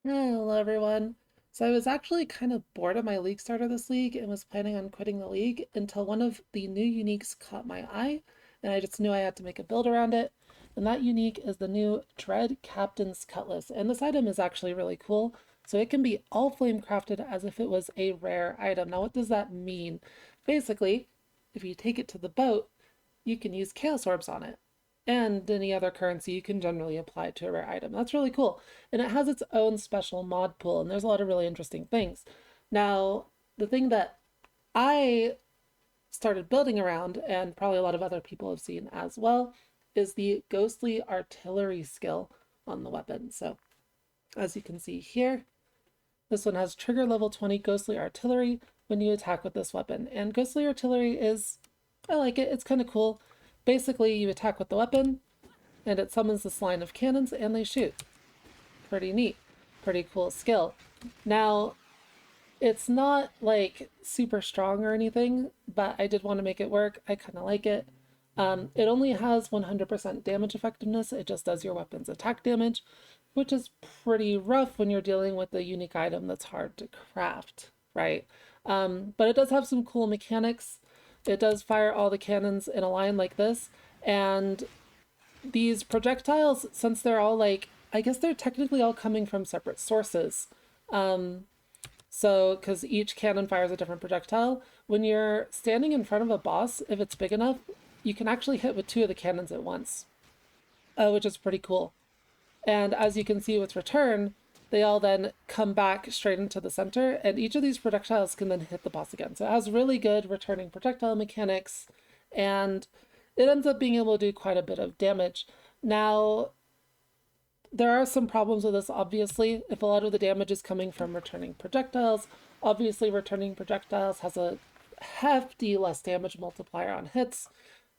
Hello everyone. So I was actually kind of bored of my league starter this league and was planning on quitting the league until one of the new uniques caught my eye, and I just knew I had to make a build around it. And that unique is the new Dread Captain's Cutlass. And this item is actually really cool. So it can be all flame crafted as if it was a rare item. Now, what does that mean? Basically, if you take it to the boat, you can use Chaos Orbs on it. And any other currency you can generally apply to a rare item. That's really cool. And it has its own special mod pool, and there's a lot of really interesting things. Now, the thing that I started building around, and probably a lot of other people have seen as well, is the Ghostly Artillery skill on the weapon. So, as you can see here, this one has trigger level 20 Ghostly Artillery when you attack with this weapon. And Ghostly Artillery is, I like it, it's kind of cool. Basically, you attack with the weapon, and it summons this line of cannons, and they shoot. Pretty neat. Pretty cool skill. Now, it's not like super strong or anything, but I did want to make it work. I kind of like it. It only has 100% damage effectiveness. It just does your weapon's attack damage, which is pretty rough when you're dealing with a unique item that's hard to craft, right? But it does have some cool mechanics. It does fire all the cannons in a line like this, and these projectiles, since they're all like, I guess they're technically all coming from separate sources. Um, so, because each cannon fires a different projectile, when you're standing in front of a boss, if it's big enough, you can actually hit with two of the cannons at once, which is pretty cool. And as you can see with return, they all then come back straight into the center, and each of these projectiles can then hit the boss again. So it has really good returning projectile mechanics, and it ends up being able to do quite a bit of damage. Now, there are some problems with this, obviously. If a lot of the damage is coming from returning projectiles, obviously returning projectiles has a hefty less damage multiplier on hits.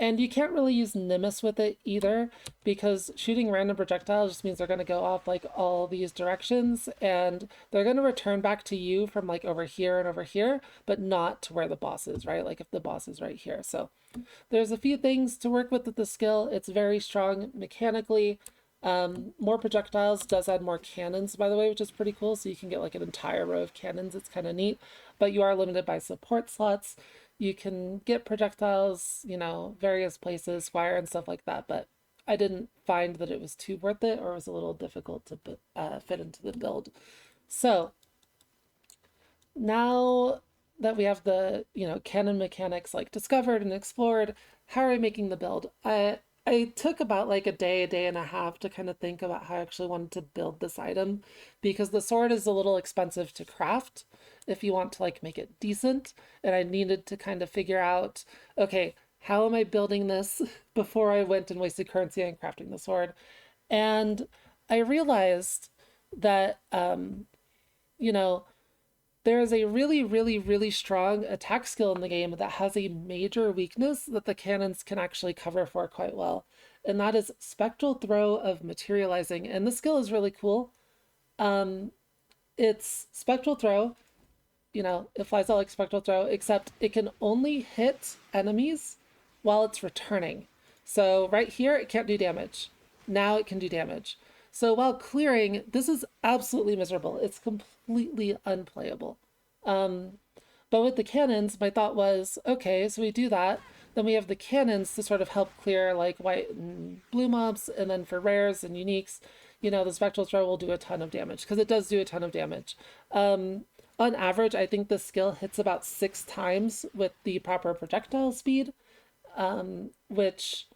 And you can't really use Nimbus with it either, because shooting random projectiles just means they're going to go off like all these directions, and they're going to return back to you from like over here and over here, but not to where the boss is, right? Like if the boss is right here. So there's a few things to work with the skill. It's very strong mechanically. More projectiles does add more cannons, by the way, which is pretty cool. So you can get like an entire row of cannons. It's kind of neat, but you are limited by support slots. You can get projectiles, various places, fire and stuff like that, but I didn't find that it was too worth it, or it was a little difficult to fit into the build. So now that we have the cannon mechanics like discovered and explored, how are we making the build? I took about like a day and a half to kind of think about how I actually wanted to build this item, because the sword is a little expensive to craft if you want to like make it decent, and I needed to kind of figure out, okay, how am I building this before I went and wasted currency on crafting the sword. And I realized that you know there is a really, really, really strong attack skill in the game that has a major weakness that the cannons can actually cover for quite well. And that is Spectral Throw of Materializing. And this skill is really cool. Um, it's Spectral Throw, it flies out like Spectral Throw, except it can only hit enemies while it's returning. So right here, it can't do damage. Now it can do damage. So while clearing, this is absolutely miserable. It's completely unplayable. Um, but with the cannons, my thought was, okay, so we do that. Then we have the cannons to sort of help clear like white and blue mobs, and then for rares and uniques, the spectral throw will do a ton of damage because it does do a ton of damage. On average, I think the skill hits about 6 times with the proper projectile speed, which,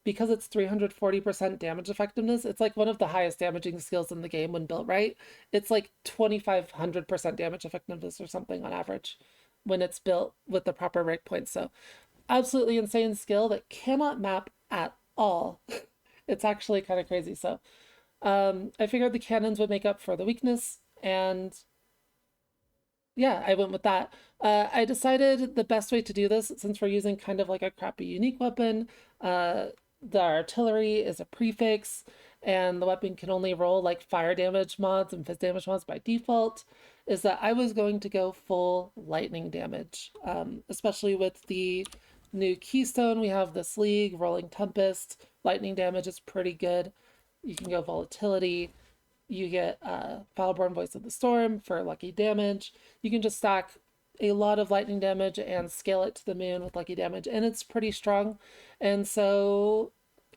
because it's 340% damage effectiveness, it's like one of the highest damaging skills in the game when built right. It's like 2,500% damage effectiveness or something on average when it's built with the proper breakpoints. So, absolutely insane skill that cannot map at all. It's actually kind of crazy. So, I figured the cannons would make up for the weakness, and yeah, I went with that. I decided the best way to do this, since we're using kind of like a crappy unique weapon, the artillery is a prefix, and the weapon can only roll like fire damage mods and fizz damage mods by default, is that I was going to go full lightning damage, especially with the new keystone. We have this league, Rolling Tempest. Lightning damage is pretty good. You can go volatility. You get Foulborn Voice of the Storm for lucky damage. You can just stack a lot of lightning damage and scale it to the moon with lucky damage, and it's pretty strong. And so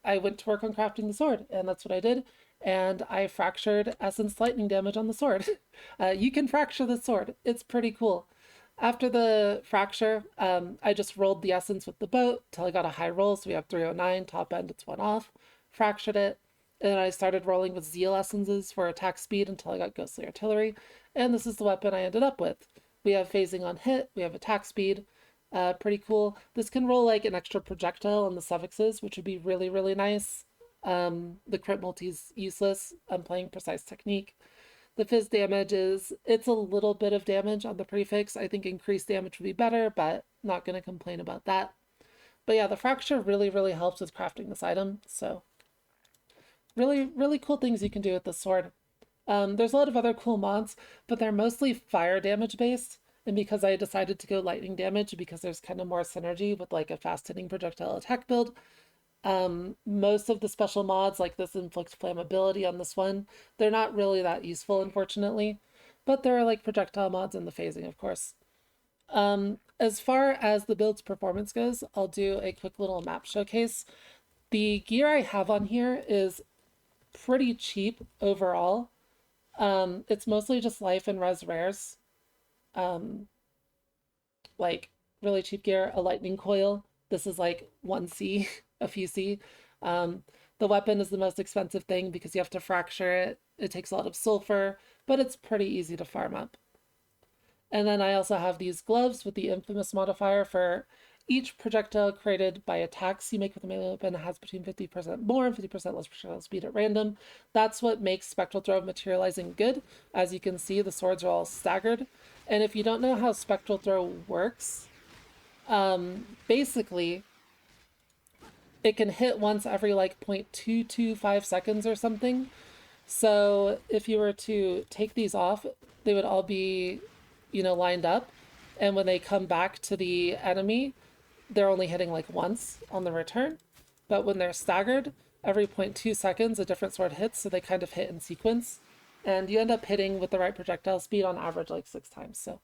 I went to work on crafting the sword, and that's what I did. And I fractured essence lightning damage on the sword. You can fracture the sword. It's pretty cool. After the fracture, I just rolled the essence with the boat till I got a high roll. So we have 309, top end, it's one off. Fractured it. And then I started rolling with Zeal essences for attack speed until I got Ghostly Artillery. And this is the weapon I ended up with. We have phasing on hit, we have attack speed. Pretty cool. This can roll like an extra projectile on the suffixes, which would be really, really nice. The crit multi's useless. I'm playing Precise Technique. The fizz damage it's a little bit of damage on the prefix. I think increased damage would be better, but not going to complain about that. But yeah, the fracture really, really helps with crafting this item. So really, really cool things you can do with the sword. There's a lot of other cool mods, but they're mostly fire damage based. And because I decided to go lightning damage because there's kind of more synergy with like a fast hitting projectile attack build, most of the special mods like this inflict flammability on this one, they're not really that useful, unfortunately. But there are like projectile mods and the phasing, of course. As far as the build's performance goes, I'll do a quick little map showcase. The gear I have on here is pretty cheap overall. It's mostly just life and res rares. Like really cheap gear, a lightning coil. This is like 1C, a few C. The weapon is the most expensive thing because you have to fracture it. It takes a lot of sulfur, but it's pretty easy to farm up. And then I also have these gloves with the infamous modifier for each projectile created by attacks you make with a melee weapon has between 50% more and 50% less projectile speed at random. That's what makes Spectral Throw materializing good. As you can see, the swords are all staggered. And if you don't know how Spectral Throw works, basically, it can hit once every like 0.225 seconds or something. So if you were to take these off, they would all be, lined up. And when they come back to the enemy, they're only hitting like once on the return. But when they're staggered, every 0.2 seconds, a different sword hits. So they kind of hit in sequence. And you end up hitting with the right projectile speed on average like 6 times. So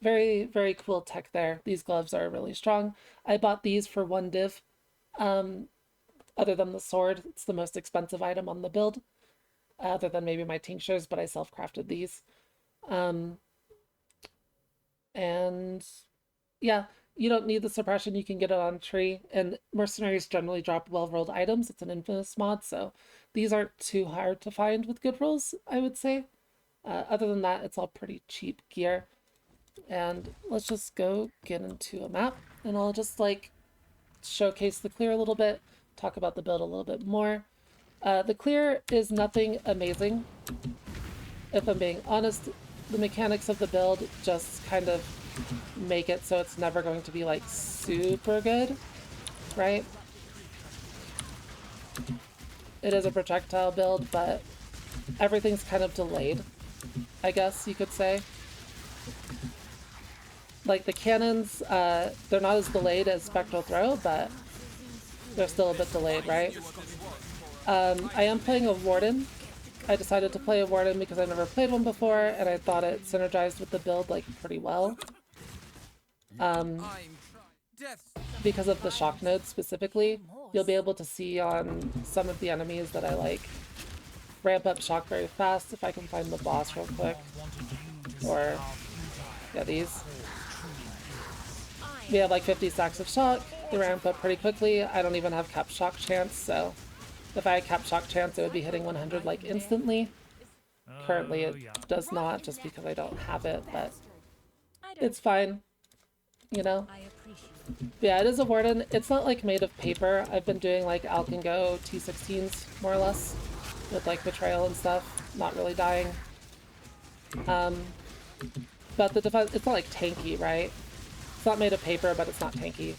very, very cool tech there. These gloves are really strong. I bought these for 1 div. Other than the sword, it's the most expensive item on the build. Other than maybe my tinctures, but I self-crafted these. And yeah, you don't need the suppression. You can get it on tree. And mercenaries generally drop well-rolled items. It's an infamous mod, so these aren't too hard to find with good rolls, I would say. Other than that, it's all pretty cheap gear. And let's just go get into a map, and I'll just like showcase the clear a little bit, talk about the build a little bit more. The clear is nothing amazing. If I'm being honest, the mechanics of the build just kind of make it so it's never going to be like super good, right? It is a projectile build, but everything's kind of delayed, I guess you could say. Like the cannons, they're not as delayed as Spectral Throw, but they're still a bit delayed, right? I am playing a Warden. I decided to play a Warden because I've never played one before, and I thought it synergized with the build like pretty well. Because of the shock node specifically, you'll be able to see on some of the enemies that I like ramp up shock very fast. If I can find the boss real quick. Or, yeah, these. We have like 50 stacks of shock. They ramp up pretty quickly. I don't even have cap shock chance, so if I had cap shock chance, it would be hitting 100 like instantly. Currently it does not, just because I don't have it, but it's fine, you know? Yeah, it is a Warden. It's not like made of paper. I've been doing like Alkengo T16s, more or less, with like Betrayal and stuff, not really dying. But the defense, it's not like tanky, right? It's not made of paper, but it's not tanky.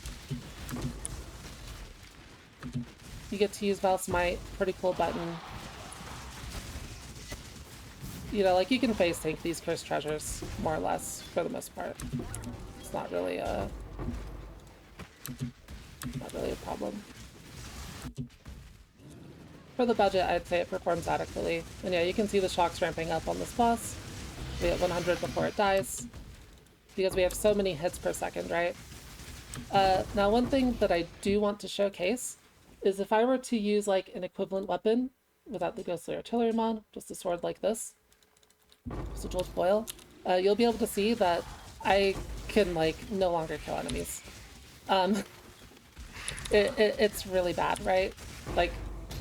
You get to use Val Smite, pretty cool button. You know, like you can face tank these cursed treasures, more or less, for the most part. It's not really a problem. For the budget, I'd say it performs adequately. And yeah, you can see the shocks ramping up on this boss. We hit 100 before it dies, because we have so many hits per second, right? Now, one thing that I do want to showcase is if I were to use like an equivalent weapon without the ghostly artillery mod, just a sword like this, just a jeweled foil, you'll be able to see that I can like no longer kill enemies. Um, it's really bad, right? Like,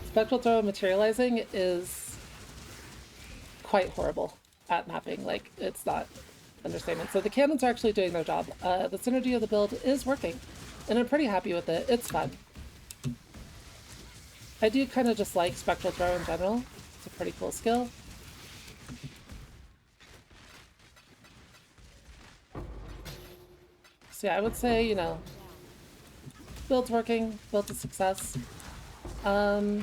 spectral throw materializing is quite horrible at mapping. Like, it's not understatement. So the cannons are actually doing their job. The synergy of the build is working, and I'm pretty happy with it. It's fun. I do kind of just like spectral throw in general. It's a pretty cool skill. So yeah, I would say, you know, build's working, build to success. Not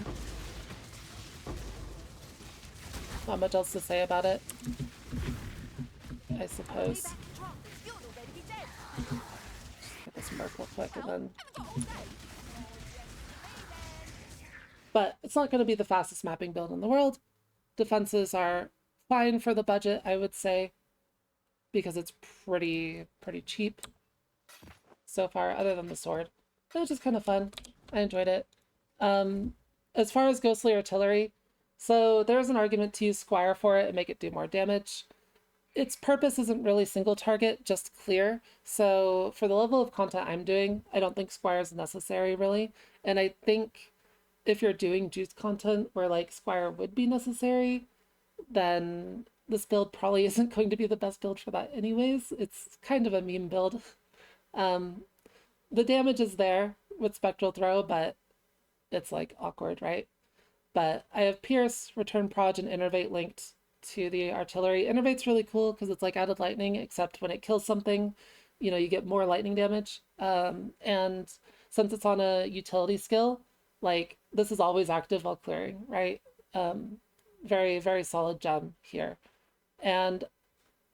much else to say about it, I suppose. Get this mark real quick and then... But it's not going to be the fastest mapping build in the world. Defenses are fine for the budget, I would say, because it's pretty cheap so far, other than the sword. It was just kind of fun. I enjoyed it. As far as ghostly artillery, so there's an argument to use Squire for it and make it do more damage. Its purpose isn't really single target, just clear. So for the level of content I'm doing, I don't think Squire is necessary really. And I think if you're doing juice content where like Squire would be necessary, then this build probably isn't going to be the best build for that anyways. It's kind of a meme build. The damage is there with Spectral Throw, but it's like awkward, right? But I have Pierce, Return Proj, and Innervate linked to the artillery. Innervate's really cool because it's like added lightning, except when it kills something, you know, you get more lightning damage. And since it's on a utility skill, like this is always active while clearing, right? Very solid gem here. And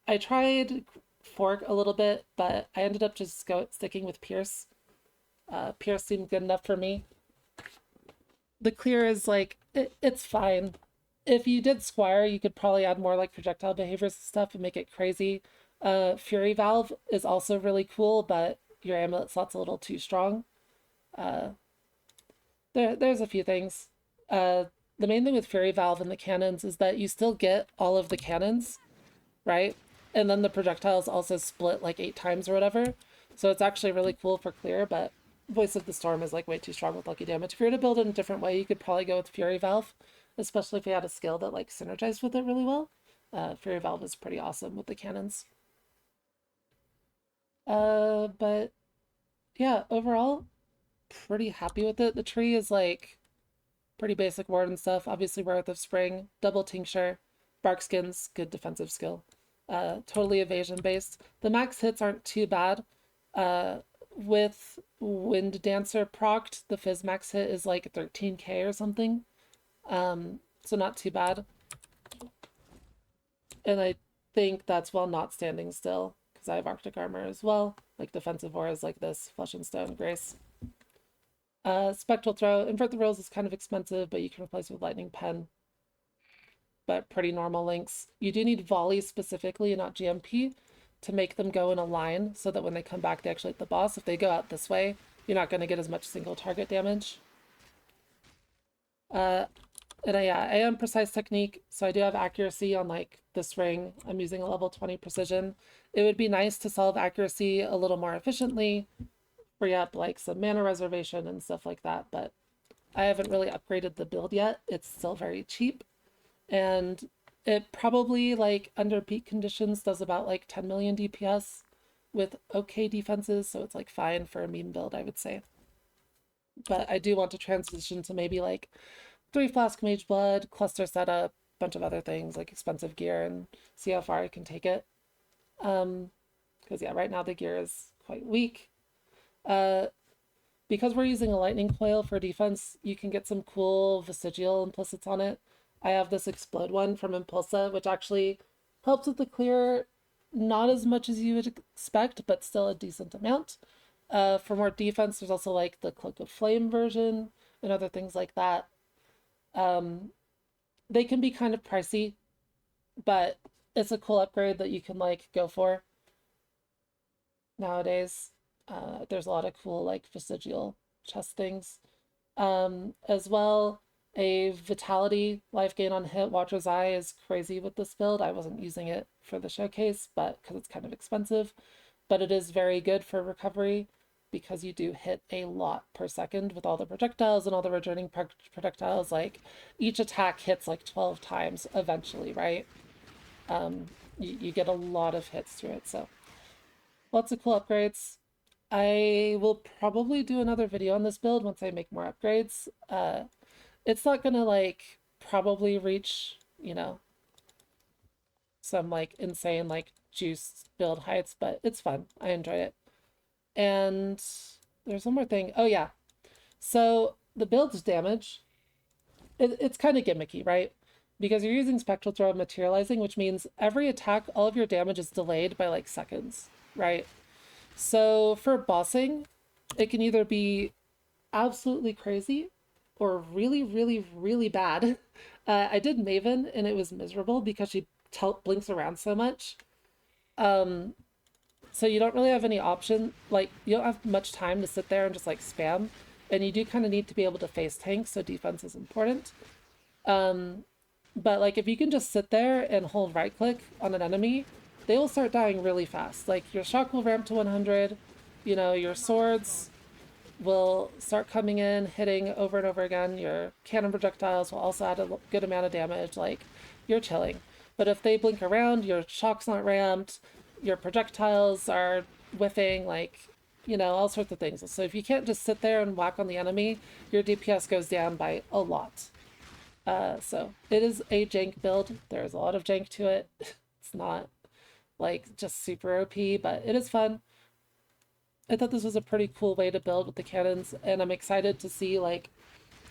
I tried Fork a little bit, but I ended up just sticking with Pierce. Pierce seemed good enough for me. The clear is like, it's fine. If you did Squire, you could probably add more like projectile behaviors and stuff and make it crazy. Fury Valve is also really cool, but your amulet slot's a little too strong. There's a few things. The main thing with Fury Valve and the cannons is that you still get all of the cannons, right? And then the projectiles also split like 8 times or whatever. So it's actually really cool for clear, but Voice of the Storm is like way too strong with lucky damage. If you were to build it in a different way, you could probably go with Fury Valve, especially if you had a skill that like synergized with it really well. Fury Valve is pretty awesome with the cannons. But yeah, overall, pretty happy with it. The tree is like pretty basic ward and stuff. Obviously, Worth of Spring, double tincture, bark skins, good defensive skill. Totally evasion based. The max hits aren't too bad. With Wind Dancer procced, the Fizz max hit is like 13k or something. So not too bad. And I think that's while not standing still, because I have Arctic armor as well, like defensive auras like this, Flesh and Stone, Grace. Spectral Throw, Invert the Rolls is kind of expensive, but you can replace with Lightning Pen. But pretty normal links. You do need Volley specifically, and not GMP, to make them go in a line so that when they come back, they actually hit the boss. If they go out this way, you're not going to get as much single target damage. And I am precise technique, so I do have accuracy on like this ring. I'm using a level 20 precision. It would be nice to solve accuracy a little more efficiently, free up like some mana reservation and stuff like that, but I haven't really upgraded the build yet. It's still very cheap, and it probably like under peak conditions does about like 10 million DPS with okay defenses, so it's like fine for a meme build, I would say. But I do want to transition to maybe like 3 Flask Mage Blood, cluster setup, bunch of other things like expensive gear, and see how far I can take it. Because yeah, right now the gear is quite weak. Because we're using a lightning coil for defense, you can get some cool vestigial implicits on it. I have this explode one from Impulsa, which actually helps with the clear, not as much as you would expect, but still a decent amount. For more defense, there's also like the Cloak of Flame version and other things like that. Um, they can be kind of pricey, but it's a cool upgrade that you can like go for nowadays. There's a lot of cool like vestigial chest things. As well, a vitality life gain on hit. Watcher's Eye is crazy with this build. I wasn't using it for the showcase, but because it's kind of expensive, but it is very good for recovery because you do hit a lot per second with all the projectiles and all the returning projectiles. Like each attack hits like 12 times eventually, right? You get a lot of hits through it. So lots of cool upgrades. I will probably do another video on this build once I make more upgrades. It's not gonna like probably reach, you know, some like insane like juice build heights, but it's fun. I enjoy it. And there's one more thing. Oh yeah. So the build's damage, it's kind of gimmicky, right? Because you're using spectral throw and materializing, which means every attack, all of your damage is delayed by like seconds, right? So for bossing, it can either be absolutely crazy or really, really, really bad. I did Maven and it was miserable because she blinks around so much. Um, so you don't really have any option. Like, you don't have much time to sit there and just like spam. And you do kind of need to be able to face tanks, so defense is important. Um, but like, if you can just sit there and hold right click on an enemy, they will start dying really fast. Like, your shock will ramp to 100, you know, your swords will start coming in, hitting over and over again. Your cannon projectiles will also add a good amount of damage. Like, you're chilling. But if they blink around, your shock's not ramped, your projectiles are whiffing, like, you know, all sorts of things. So if you can't just sit there and whack on the enemy, your DPS goes down by a lot. So it is a jank build. There's a lot of jank to it. It's not like just super OP, but it is fun. I thought this was a pretty cool way to build with the cannons, and I'm excited to see like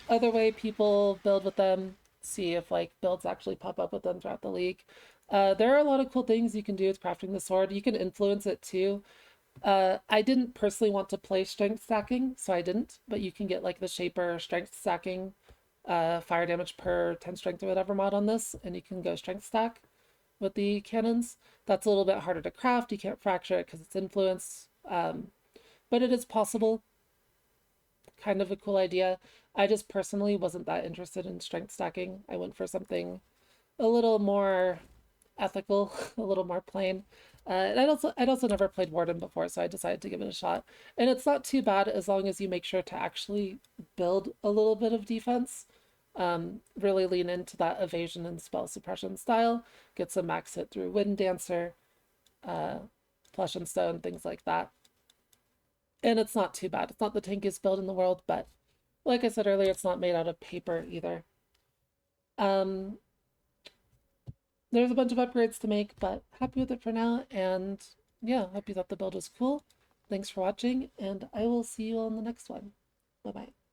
other way people build with them, see if like builds actually pop up with them throughout the league. There are a lot of cool things you can do with crafting the sword. You can influence it too. I didn't personally want to play strength stacking, so I didn't, but you can get like the Shaper strength stacking, fire damage per 10 strength or whatever mod on this, and you can go strength stack with the cannons. That's a little bit harder to craft. You can't fracture it because it's influence. But it is possible. Kind of a cool idea. I just personally wasn't that interested in strength stacking. I went for something a little more ethical, a little more plain. And I'd also never played Warden before, so I decided to give it a shot. And it's not too bad as long as you make sure to actually build a little bit of defense. Really lean into that evasion and spell suppression style. Get some max hit through Wind Dancer, Flesh and Stone, things like that. And it's not too bad. It's not the tankiest build in the world, but like I said earlier, it's not made out of paper either. Um, there's a bunch of upgrades to make, but happy with it for now. And yeah, hope you thought the build was cool. Thanks for watching, and I will see you on the next one. Bye bye.